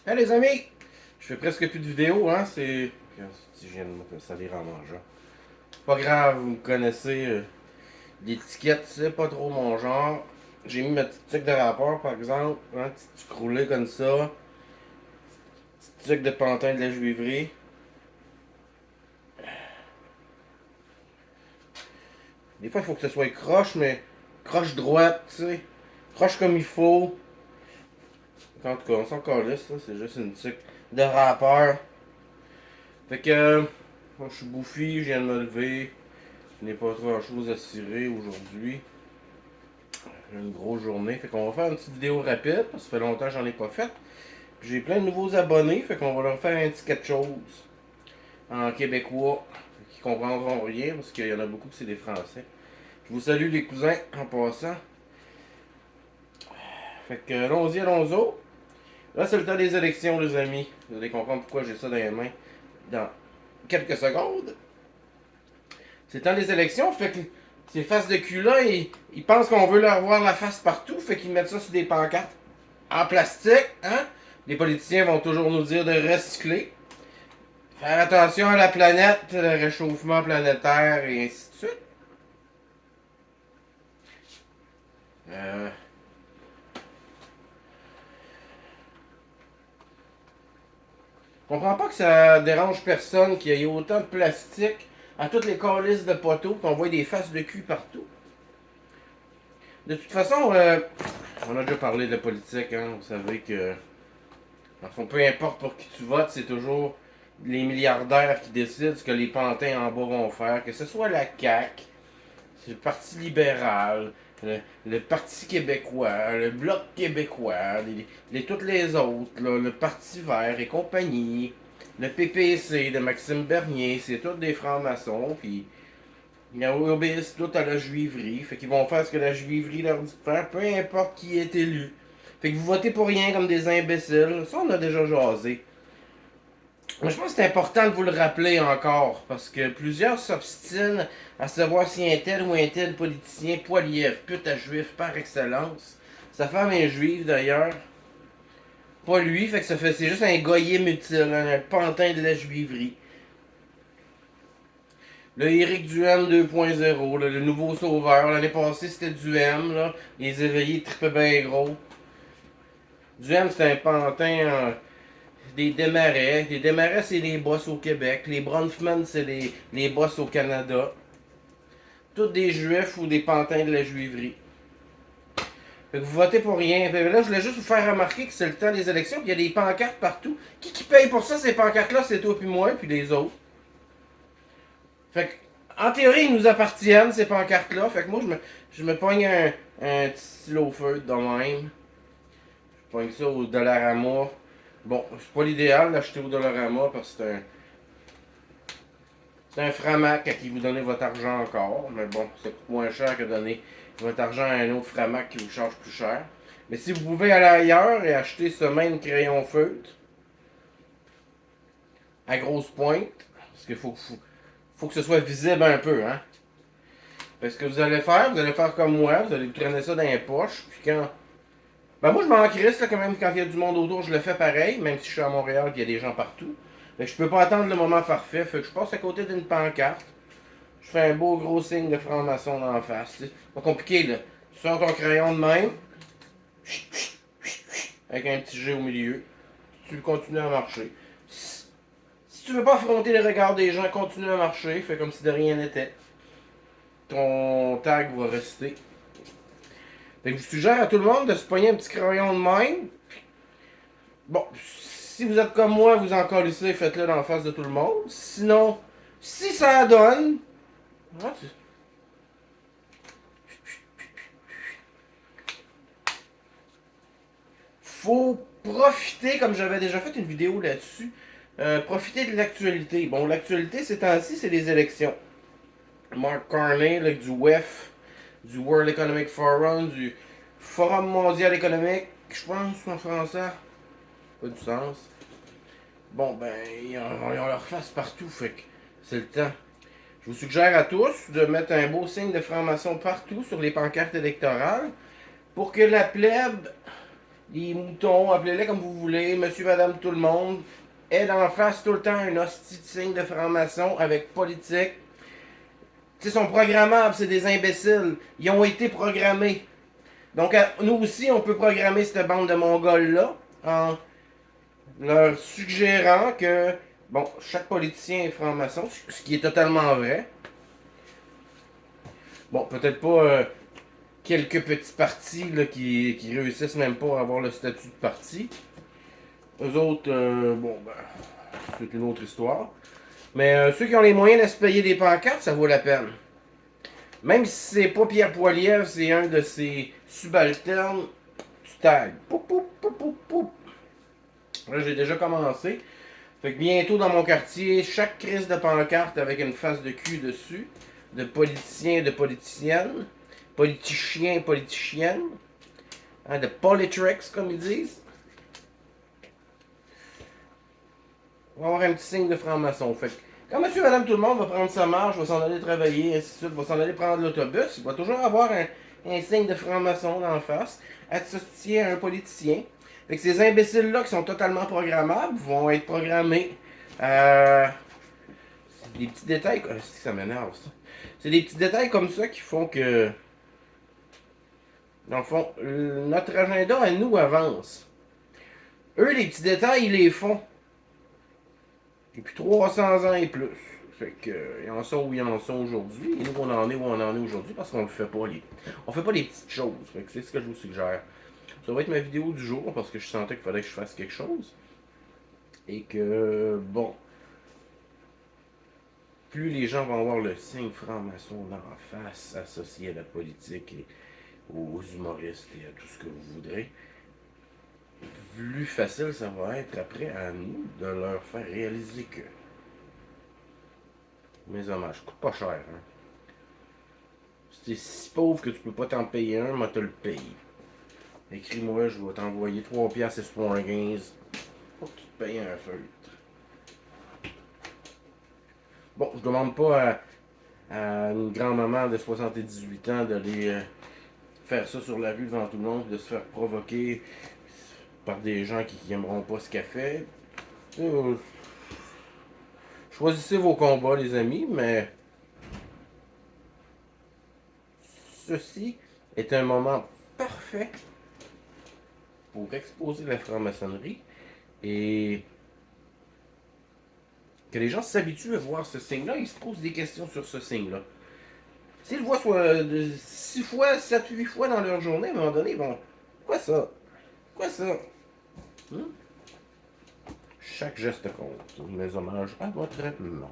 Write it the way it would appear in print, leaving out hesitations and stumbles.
Hey les amis! Je fais presque plus de vidéos, hein, c'est... Si je viens de me salir en mangeant. Pas grave, vous me connaissez, l'étiquette, c'est pas trop mon genre. J'ai mis ma petite tuque de rapport, par exemple, hein, petite tuque roulée comme ça. Petite tuque de pantin de la juiverie. Des fois, il faut que ce soit croche, mais croche droite, tu sais. Croche comme il faut. En tout cas, on s'en calisse, ça, c'est juste une tuque de rappeur. Fait que, moi, je suis bouffi, je viens de me lever. Je n'ai pas trop chose à cirer aujourd'hui. J'ai une grosse journée. Fait qu'on va faire une petite vidéo rapide, parce que ça fait longtemps que j'en ai pas fait. J'ai plein de nouveaux abonnés, fait qu'on va leur faire un petit quelque chose en québécois qui comprendront rien, parce qu'il y en a beaucoup qui c'est des Français. Je vous salue les cousins en passant. Fait que allons-y, allons-y. Là, c'est le temps des élections, les amis. Vous allez comprendre pourquoi j'ai ça dans les mains dans quelques secondes. C'est le temps des élections, fait que ces faces de cul-là, ils pensent qu'on veut leur voir la face partout, fait qu'ils mettent ça sur des pancartes en plastique, hein? Les politiciens vont toujours nous dire de recycler. Faire attention à la planète, le réchauffement planétaire et ainsi de suite. Euh, je comprends pas que ça dérange personne qu'il y ait autant de plastique à toutes les calices de poteaux qu'on voit des faces de cul partout. De toute façon, on a déjà parlé de la politique, hein? Vous savez que, en fond, peu importe pour qui tu votes, c'est toujours les milliardaires qui décident ce que les pantins en bas vont faire, que ce soit la CAQ, c'est le Parti libéral, le Parti québécois, le Bloc québécois, toutes les autres, là, le Parti vert et compagnie, le PPC de Maxime Bernier, c'est tous des francs-maçons, puis ils obéissent tous à la juiverie, fait qu'ils vont faire ce que la juiverie leur dit de faire, peu importe qui est élu. Fait que vous votez pour rien comme des imbéciles, ça on a déjà jasé. Mais je pense que c'est important de vous le rappeler encore, parce que plusieurs s'obstinent à savoir si un tel ou un tel politicien, poilièvre, pute à juif par excellence. Sa femme est juive d'ailleurs. Pas lui, fait que c'est juste un goyé mutile, un pantin de la juiverie. Le Éric Duhem 2.0, le nouveau sauveur. L'année passée c'était Duhem, là. Les éveillés tripaient bien gros. Duhem c'était un pantin des démarrais. Les démarrais, c'est les boss au Québec. Les Bronfman, c'est les boss au Canada. Tous des juifs ou des pantins de la juiverie. Fait que vous votez pour rien. Fait que là, je voulais juste vous faire remarquer que c'est le temps des élections, qu'il y a des pancartes partout. Qui paye pour ça, ces pancartes-là? C'est toi puis moi, puis les autres. Fait que, en théorie, ils nous appartiennent, ces pancartes-là. Fait que moi, je me pogne un petit stylo feutre de même. Je pogne ça au Dollarama. Bon, c'est pas l'idéal d'acheter au Dollarama parce que c'est un framac à qui vous donnez votre argent encore. Mais bon, ça coûte moins cher que donner votre argent à un autre framac qui vous charge plus cher. Mais si vous pouvez aller ailleurs et acheter ce même crayon feutre à grosse pointe, parce qu'il faut que ce soit visible un peu, hein. Parce que vous allez faire comme moi, vous allez traîner ça dans les poches, puis quand... Ben moi je m'en crisse là, quand même, quand il y a du monde autour, je le fais pareil, même si je suis à Montréal et il y a des gens partout. Mais je peux pas attendre le moment parfait, fait que je passe à côté d'une pancarte, je fais un beau gros signe de franc-maçon dans la face. C'est pas compliqué là. Tu sors ton crayon de même, avec un petit G au milieu, tu continues à marcher. Si tu veux pas affronter les regards des gens, continue à marcher, fais comme si de rien n'était. Ton tag va rester. Fait que je suggère à tout le monde de se pogner un petit crayon de même. Bon, si vous êtes comme moi, vous en colissez, faites-le dans la face de tout le monde. Sinon, si ça donne, ah, faut profiter, comme j'avais déjà fait une vidéo là-dessus, profiter de l'actualité. Bon, l'actualité ces temps-ci, c'est les élections. Mark Carney, là, du WEF, du World Economic Forum, du Forum mondial économique, je pense en français. Pas du sens. Bon, ben, ils ont leur face partout, fait que c'est le temps. Je vous suggère à tous de mettre un beau signe de franc-maçon partout sur les pancartes électorales pour que la plèbe les moutons, appelez-les comme vous voulez, monsieur, madame, tout le monde, est en face tout le temps un hostie de signe de franc-maçon avec politique. Tu sais, sont programmables, c'est des imbéciles. Ils ont été programmés. Donc, nous aussi, on peut programmer cette bande de Mongols-là en leur suggérant que, bon, chaque politicien est franc-maçon, ce qui est totalement vrai. Bon, peut-être pas quelques petits partis là, qui réussissent même pas à avoir le statut de parti. Eux autres, bon, ben, c'est une autre histoire. Mais ceux qui ont les moyens de se payer des pancartes, ça vaut la peine. Même si c'est pas Pierre Poilievre, c'est un de ses subalternes, tu tags. Poup, poup, poup, poup, poup. Là, j'ai déjà commencé. Fait que bientôt dans mon quartier, chaque crise de pancarte avec une face de cul dessus, de politiciens et de politiciennes, politiciens, politiciennes, hein, de politrix comme ils disent, on va avoir un petit signe de franc-maçon. Fait que quand monsieur, madame, tout le monde va prendre sa marche, va s'en aller travailler, ainsi de suite, va s'en aller prendre l'autobus, il va toujours avoir un signe de franc-maçon en face, associé à un politicien. Fait que ces imbéciles-là qui sont totalement programmables vont être programmés. C'est des petits détails, ça m'énerve ça. C'est des petits détails comme ça qui font que, dans le fond, notre agenda à nous avance. Eux, les petits détails, ils les font. Depuis 300 ans et plus. Fait que, ils en sont où ils en sont aujourd'hui. Et nous, on en est où on en est aujourd'hui parce qu'on le fait pas. On fait pas les petites choses. Fait que c'est ce que je vous suggère. Ça va être ma vidéo du jour parce que je sentais qu'il fallait que je fasse quelque chose. Et que, bon, plus les gens vont avoir le signe franc-maçon dans la face associé à la politique et aux humoristes et à tout ce que vous voudrez, plus facile ça va être après à nous de leur faire réaliser que mes hommages coûtent pas cher. Hein. Si t'es si pauvre que tu peux pas t'en payer un, moi te le paye. Écris-moi, je vais t'envoyer 3 piastres Espoir 15 pour que tu te payes un feutre. Bon, je demande pas à une grand-maman de 78 ans d'aller faire ça sur la rue devant tout le monde, de se faire provoquer par des gens qui n'aimeront pas ce qu'elle fait. Choisissez vos combats, les amis, mais ceci est un moment parfait pour exposer la franc-maçonnerie et que les gens s'habituent à voir ce signe-là, ils se posent des questions sur ce signe-là. S'ils le voient soit 6 fois, 7, 8 fois dans leur journée, à un moment donné, ils vont. Quoi ça? Quoi ça? Hmm? Chaque geste compte. Mes hommages à votre maman.